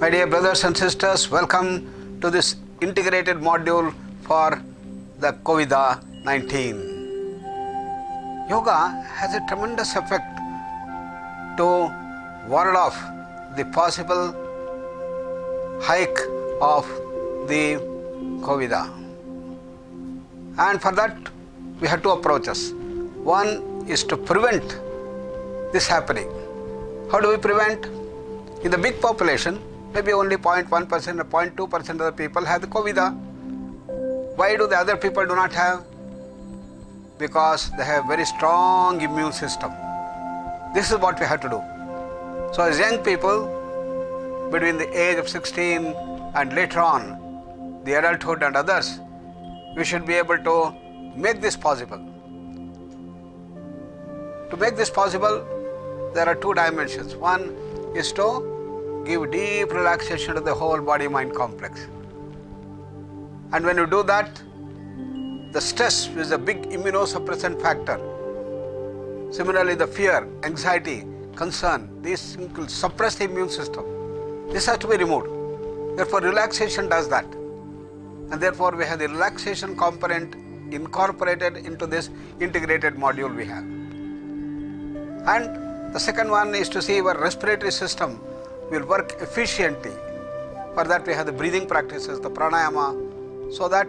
My dear brothers and sisters, welcome to this integrated module for the COVID-19. Yoga has a tremendous effect to ward off the possible hike of the COVID. And for that, we have two approaches. One is to prevent this happening. How do we prevent? In the big population, maybe only 0.1% or 0.2% of the people have the COVID. Why do the other people do not have? Because they have very strong immune system. This is what we have to do. So as young people, between the age of 16 and later on, the adulthood and others, we should be able to make this possible. To make this possible, there are two dimensions. One is to give deep relaxation to the whole body-mind complex. And when you do that, the stress is a big immunosuppressant factor. Similarly, the fear, anxiety, concern, these will suppress the immune system. This has to be removed. Therefore, relaxation does that. And therefore, we have the relaxation component incorporated into this integrated module we have. And the second one is to see our respiratory system will work efficiently. For that, we have the breathing practices, the pranayama, so that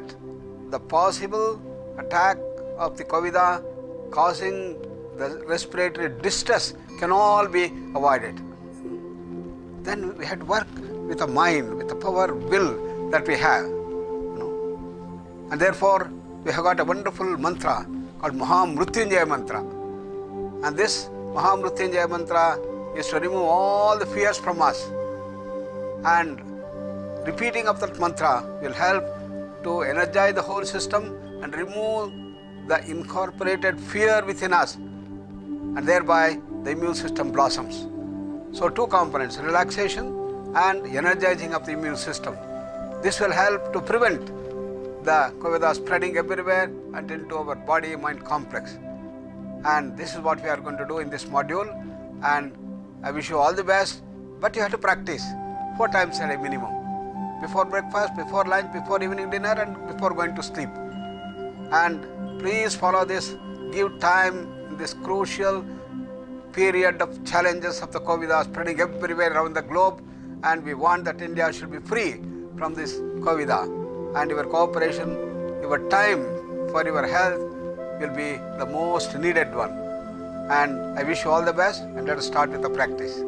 the possible attack of the COVID causing the respiratory distress can all be avoided. Then we had to work with the mind, with the power, will that we have. And therefore, we have got a wonderful mantra called Mahamrutyunjaya mantra. And this Mahamrutyunjaya mantra is to remove all the fears from us. And repeating of that mantra will help to energize the whole system and remove the incorporated fear within us. And thereby the immune system blossoms. So two components, relaxation and energizing of the immune system. This will help to prevent the COVID spreading everywhere and into our body-mind complex. And this is what we are going to do in this module. And I wish you all the best, but you have to practice 4 times a day minimum. Before breakfast, before lunch, before evening dinner, and before going to sleep. And please follow this, give time in this crucial period of challenges of the COVID spreading everywhere around the globe, and we want that India should be free from this COVID. And your cooperation, your time for your health will be the most needed one. And I wish you all the best, and let us start with the practice.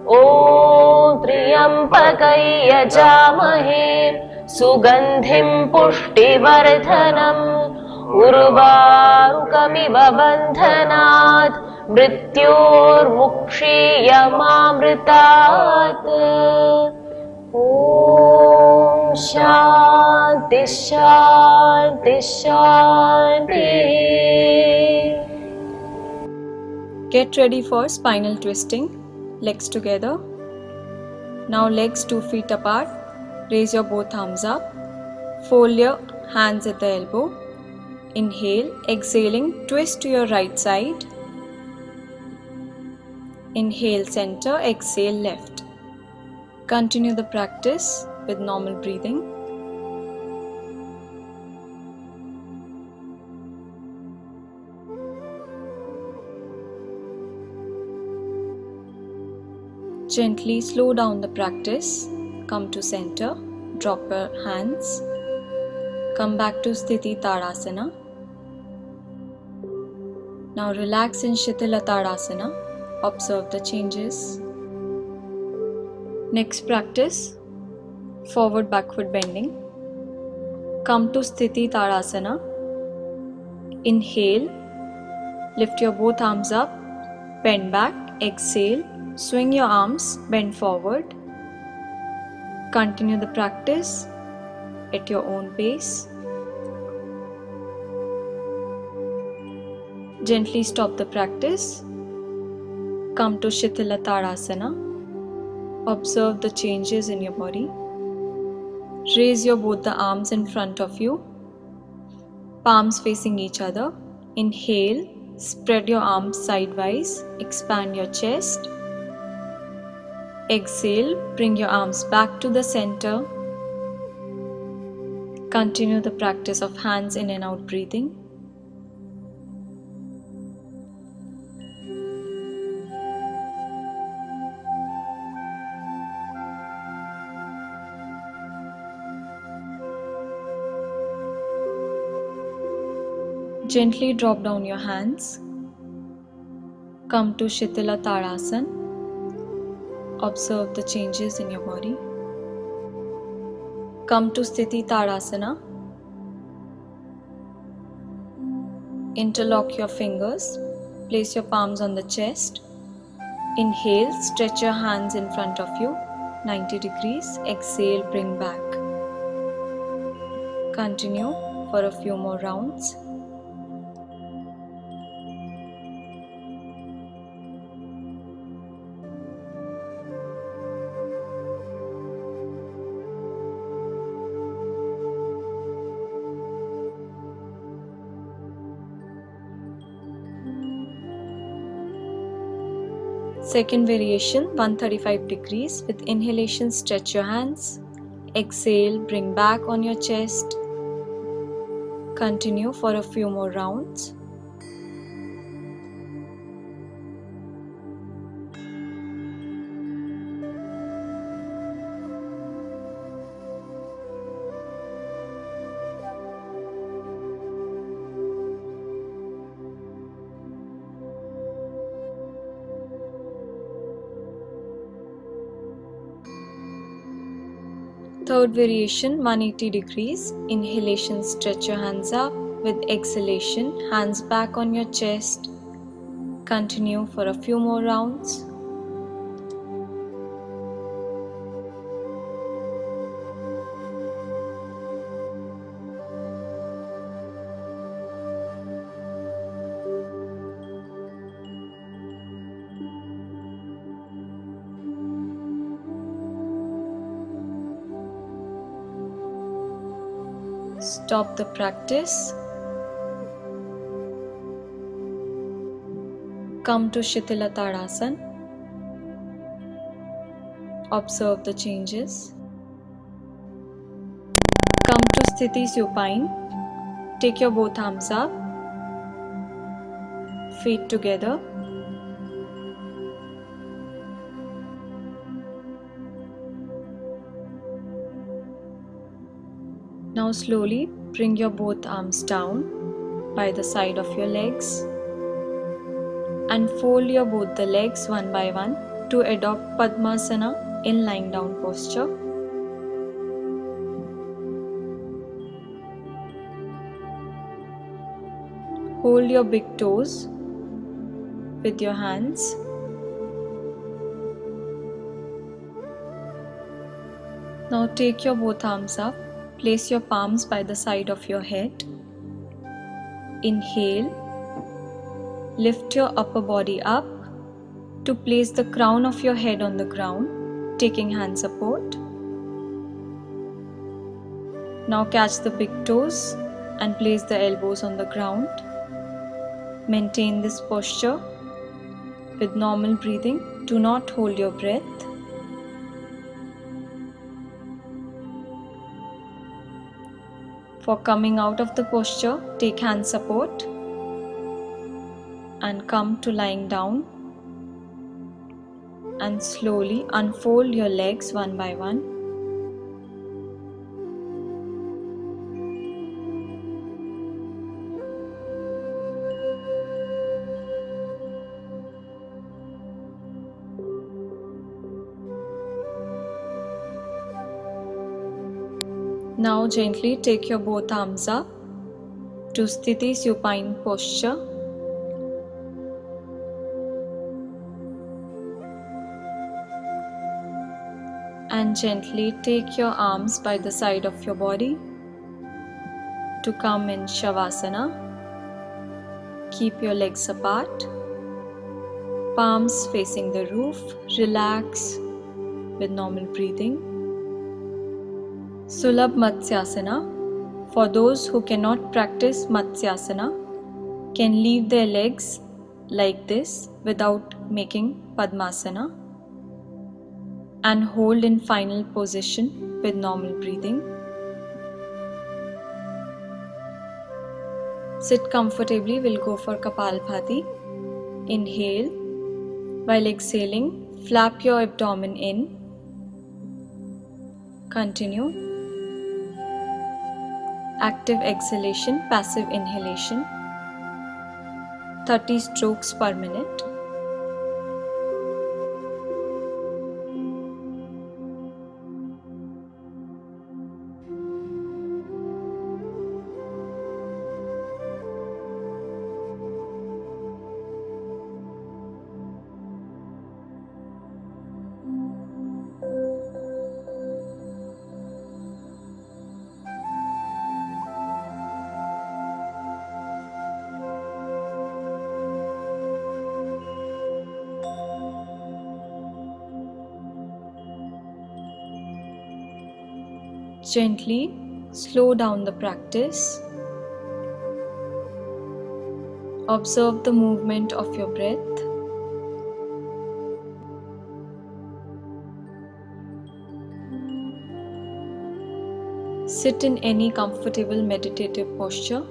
ॐ त्र्यम्बकै यजामहे सुगन्धिं पुष्टिवर्धनम् उर्वारुकमिव बन्धनात् मृत्योर्मुक्षीयमामृतात् ॐ शान्ति शान्ति शान्ति. Get ready for spinal twisting. Legs together. Now legs 2 feet apart. Raise your both arms up. Fold your hands at the elbow. Inhale, exhaling, twist to your right side. Inhale center, exhale left. Continue the practice with normal breathing. Gently slow down the practice. Come to center. Drop your hands. Come back to Sthiti Tadasana. Now relax in Shitala Tadasana. Observe the changes. Next practice, forward backward bending. Come to Sthiti Tadasana. Inhale. Lift your both arms up. Bend back. Exhale. Swing your arms, bend forward. Continue the practice at your own pace. Gently stop the practice. Come to Shitala Tadasana. Observe the changes in your body. Raise your both the arms in front of you. Palms facing each other. Inhale. Spread your arms sidewise. Expand your chest. Exhale, bring your arms back to the center. Continue the practice of hands in and out breathing. Gently drop down your hands. Come to Shitala Tadasana. Observe the changes in your body. Come to Sthiti Tadasana. Interlock your fingers. Place your palms on the chest. Inhale, stretch your hands in front of you, 90 degrees. Exhale, bring back. Continue for a few more rounds. Second variation, 135 degrees. With inhalation, stretch your hands. Exhale, bring back on your chest. Continue for a few more rounds. Third variation, 180 degrees. Inhalation, stretch your hands up. With exhalation, hands back on your chest. Continue for a few more rounds. Stop the practice. Come to Shitala Tadasana. Observe the changes. Come to Sthiti Supine. Take your both arms up. Feet together. Now slowly bring your both arms down by the side of your legs and fold your both the legs one by one to adopt Padmasana in lying down posture. Hold your big toes with your hands. Now take your both arms up. Place your palms by the side of your head. Inhale. Lift your upper body up to place the crown of your head on the ground, taking hand support. Now catch the big toes and place the elbows on the ground. Maintain this posture with normal breathing. Do not hold your breath. For coming out of the posture, take hand support and come to lying down and slowly unfold your legs one by one. Now gently take your both arms up to Sthiti Supine posture. And gently take your arms by the side of your body to come in Shavasana. Keep your legs apart, palms facing the roof. Relax with normal breathing. Sulabh Matsyasana. For those who cannot practice Matsyasana, can leave their legs like this without making Padmasana. and hold in final position with normal breathing. Sit comfortably. We'll go for Kapalbhati. Inhale. While exhaling, flap your abdomen in. Continue. Active exhalation, passive inhalation. 30 strokes per minute. Gently slow down the practice. Observe the movement of your breath. Sit in any comfortable meditative posture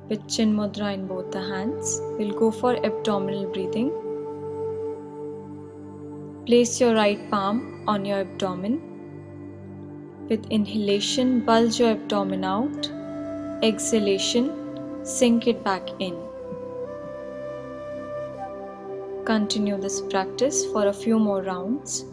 with Chin Mudra in both the hands. We'll go for abdominal breathing. Place your right palm on your abdomen. With inhalation, bulge your abdomen out. Exhalation, sink it back in. Continue this practice for a few more rounds.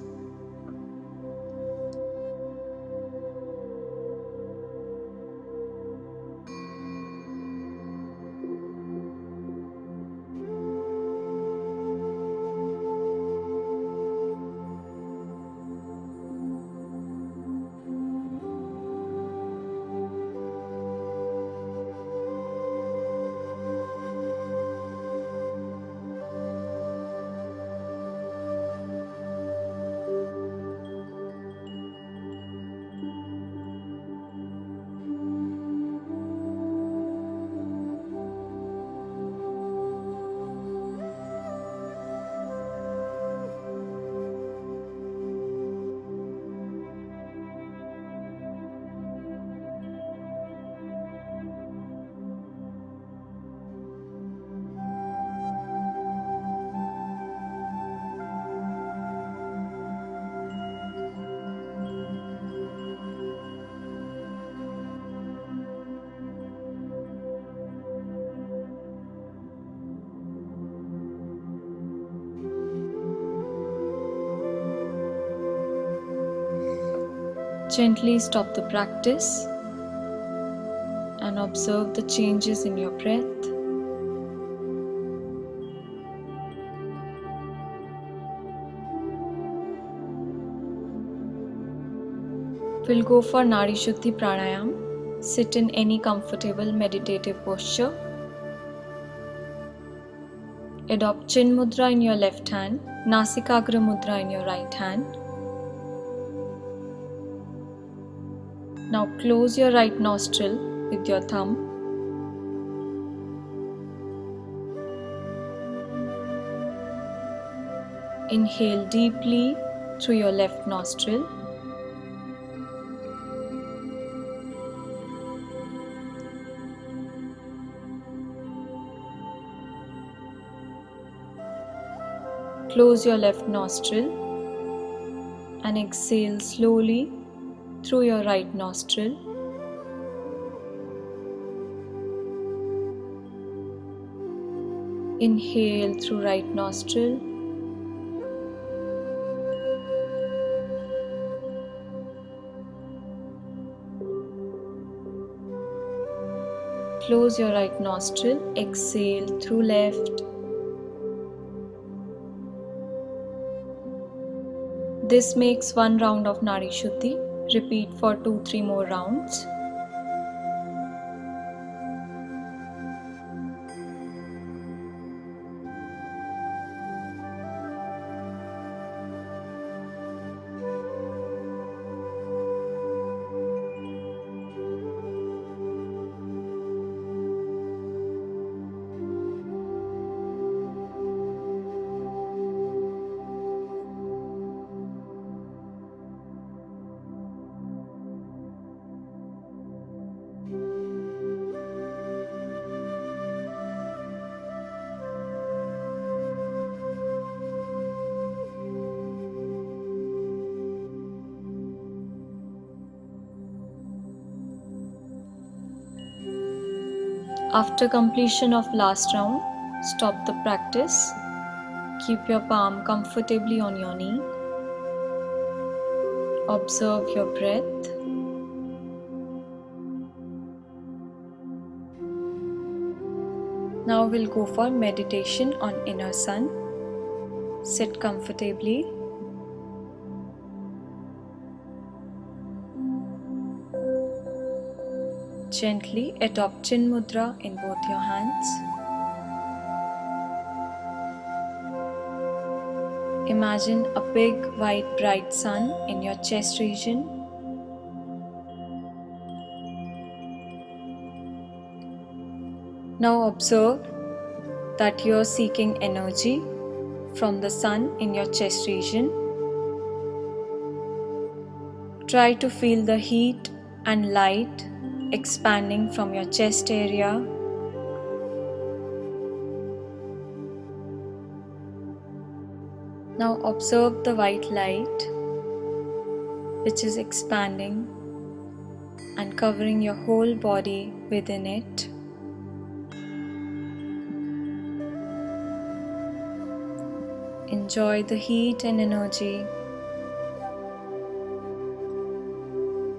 Gently stop the practice and observe the changes in your breath. We'll go for Nadi Shuddhi Pranayam. Sit in any comfortable meditative posture. Adopt Chin Mudra in your left hand, Nasikagra Mudra in your right hand. Now close your right nostril with your thumb. Inhale deeply through your left nostril. Close your left nostril and exhale slowly through your right nostril. Inhale through right nostril. Close your right nostril. Exhale through left. This makes one round of Nadi Shuddhi. Repeat for 2-3 more rounds. After completion of last round, stop the practice. Keep your palm comfortably on your knee. Observe your breath. Now we'll go for meditation on inner sun. Sit comfortably. Gently adopt Chin Mudra in both your hands. Imagine a big, white, bright sun in your chest region. Now observe that you are seeking energy from the sun in your chest region. Try to feel the heat and light expanding from your chest area. Now observe the white light which is expanding and covering your whole body within it. Enjoy the heat and energy.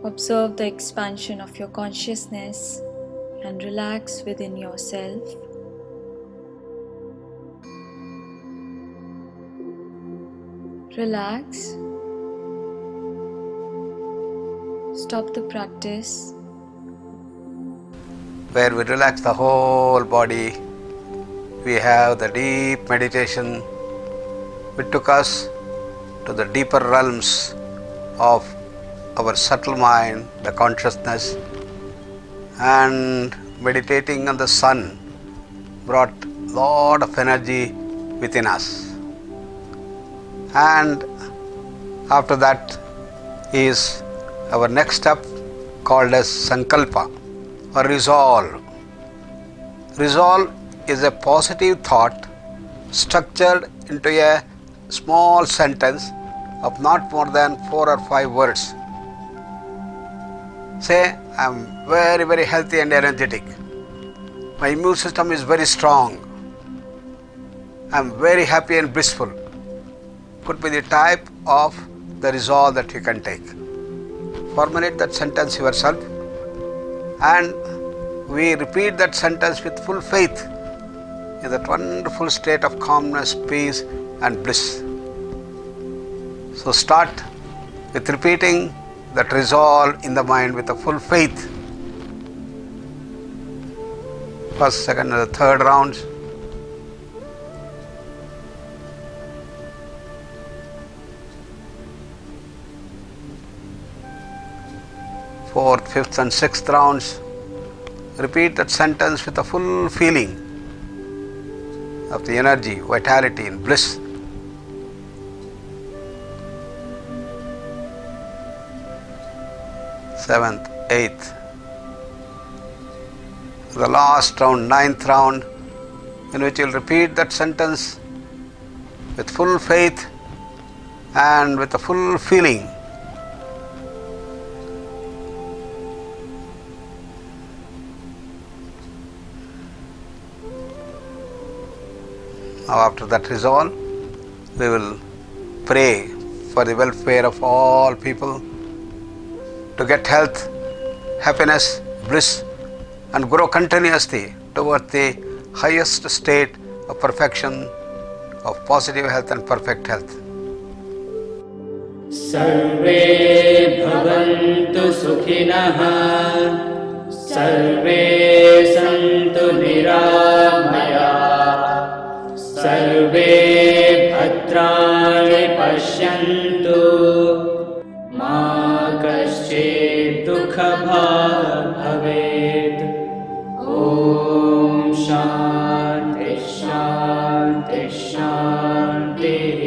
Observe the expansion of your consciousness and relax within yourself. Relax. Stop the practice. Where we relax the whole body, we have the deep meditation which took us to the deeper realms of our subtle mind, the consciousness, and meditating on the sun brought lot of energy within us. And after that is our next step called as Sankalpa or resolve. Resolve is a positive thought structured into a small sentence of not more than 4 or 5 words. Say, I am very, very healthy and energetic. My immune system is very strong. I am very happy and blissful. Could be the type of the resolve that you can take. Formulate that sentence yourself and we repeat that sentence with full faith in that wonderful state of calmness, peace and bliss. So start with repeating that resolve in the mind with a full faith. First, second and the third rounds. Fourth, fifth and sixth rounds. Repeat that sentence with a full feeling of the energy, vitality and bliss. Seventh, eighth. The last round, ninth round, in which you will repeat that sentence with full faith and with a full feeling. Now after that resolve, we will pray for the welfare of all people to get health, happiness, bliss and grow continuously toward the highest state of perfection, of positive health and perfect health. सर्वे भवन्तु सुखिनः सर्वे सन्तु निरामयाः सर्वे भद्राणि पश्यन्तु मा कश्चित् दुःखभाग् भवेत् ॐ शान्ति शान्ति शान्तिः